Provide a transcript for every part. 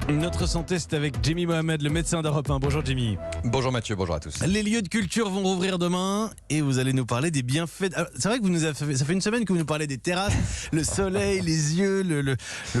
Notre santé, c'est avec Jimmy Mohamed, le médecin d'Europe 1. Bonjour Jimmy. Bonjour Mathieu, bonjour à tous. Les lieux de culture vont rouvrir demain et vous allez nous parler des bienfaits. Alors, c'est vrai que ça fait une semaine que vous nous parlez des terrasses, le soleil, les yeux, le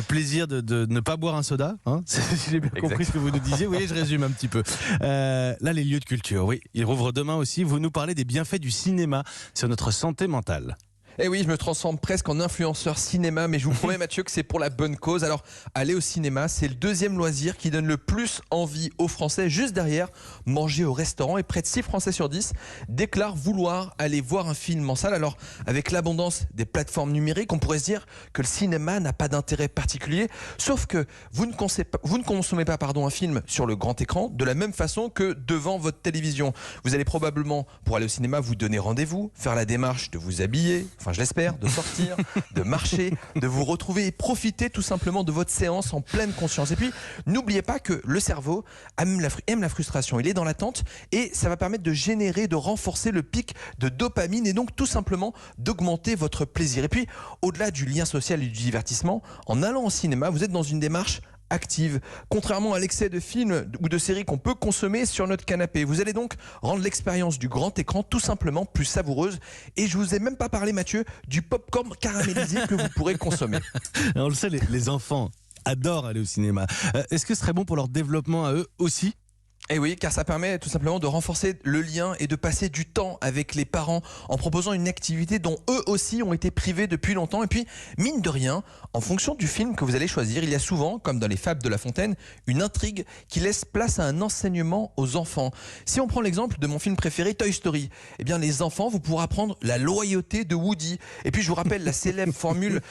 plaisir de ne pas boire un soda. Hein, si j'ai bien compris ce que vous nous disiez. Vous voyez, je résume un petit peu. Là, les lieux de culture, oui, ils rouvrent demain aussi. Vous nous parlez des bienfaits du cinéma sur notre santé mentale. Eh oui, je me transforme presque en influenceur cinéma, mais je vous promets Mathieu que c'est pour la bonne cause. Alors, aller au cinéma, c'est le deuxième loisir qui donne le plus envie aux Français. Juste derrière, manger au restaurant. Et près de 6 Français sur 10 déclarent vouloir aller voir un film en salle. Alors, avec l'abondance des plateformes numériques, on pourrait se dire que le cinéma n'a pas d'intérêt particulier. Sauf que vous ne consommez pas un film sur le grand écran de la même façon que devant votre télévision. Vous allez probablement, pour aller au cinéma, vous donner rendez-vous, faire la démarche de vous habiller, enfin je l'espère, de sortir, de marcher, de vous retrouver et profiter tout simplement de votre séance en pleine conscience. Et puis, n'oubliez pas que le cerveau aime la frustration, il est dans l'attente et ça va permettre de générer, de renforcer le pic de dopamine et donc tout simplement d'augmenter votre plaisir. Et puis, au-delà du lien social et du divertissement, en allant au cinéma, vous êtes dans une démarche active, contrairement à l'excès de films ou de séries qu'on peut consommer sur notre canapé. Vous allez donc rendre l'expérience du grand écran tout simplement plus savoureuse. Et je vous ai même pas parlé, Mathieu, du popcorn caramélisé que vous pourrez consommer. Alors, on le sait, les enfants adorent aller au cinéma. Est-ce que ce serait bon pour leur développement à eux aussi ? Et oui, car ça permet tout simplement de renforcer le lien et de passer du temps avec les parents en proposant une activité dont eux aussi ont été privés depuis longtemps. Et puis, mine de rien, en fonction du film que vous allez choisir, il y a souvent, comme dans les fables de La Fontaine, une intrigue qui laisse place à un enseignement aux enfants. Si on prend l'exemple de mon film préféré, Toy Story, eh bien les enfants, vous pourrez apprendre la loyauté de Woody. Et puis je vous rappelle la célèbre formule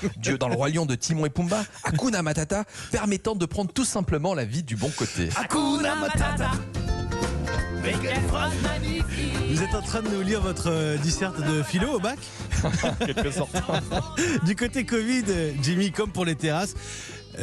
dans Le Roi Lion de Timon et Pumba, Hakuna Matata, permettant de prendre tout simplement la vie du bon côté. Hakuna Matata. Vous êtes en train de nous lire votre disserte de philo au bac ? Quelque sorte. Du côté Covid, Jimmy, comme pour les terrasses,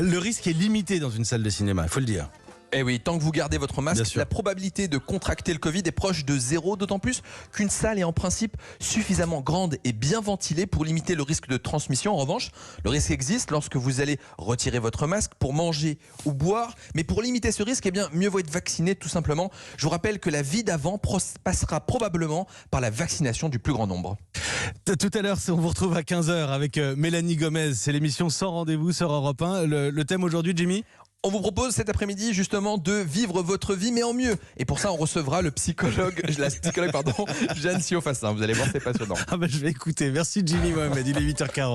le risque est limité dans une salle de cinéma, il faut le dire. Eh oui, tant que vous gardez votre Bien masque, sûr. la probabilité de contracter le Covid est proche de 0, d'autant plus qu'une salle est en principe suffisamment grande et bien ventilée pour limiter le risque de transmission. En revanche, le risque existe lorsque vous allez retirer votre masque pour manger ou boire. Mais pour limiter ce risque, eh bien, mieux vaut être vacciné tout simplement. Je vous rappelle que la vie d'avant passera probablement par la vaccination du plus grand nombre. Tout à l'heure, on vous retrouve à 15h avec Mélanie Gomez. C'est l'émission Sans rendez-vous sur Europe 1. Le thème aujourd'hui, Jimmy ? On vous propose cet après-midi justement de vivre votre vie mais en mieux. Et pour ça, on recevra la psychologue Jeanne Siofassin. Vous allez voir, c'est passionnant. Je vais écouter. Merci Jimmy Mohamed, il est 8h40.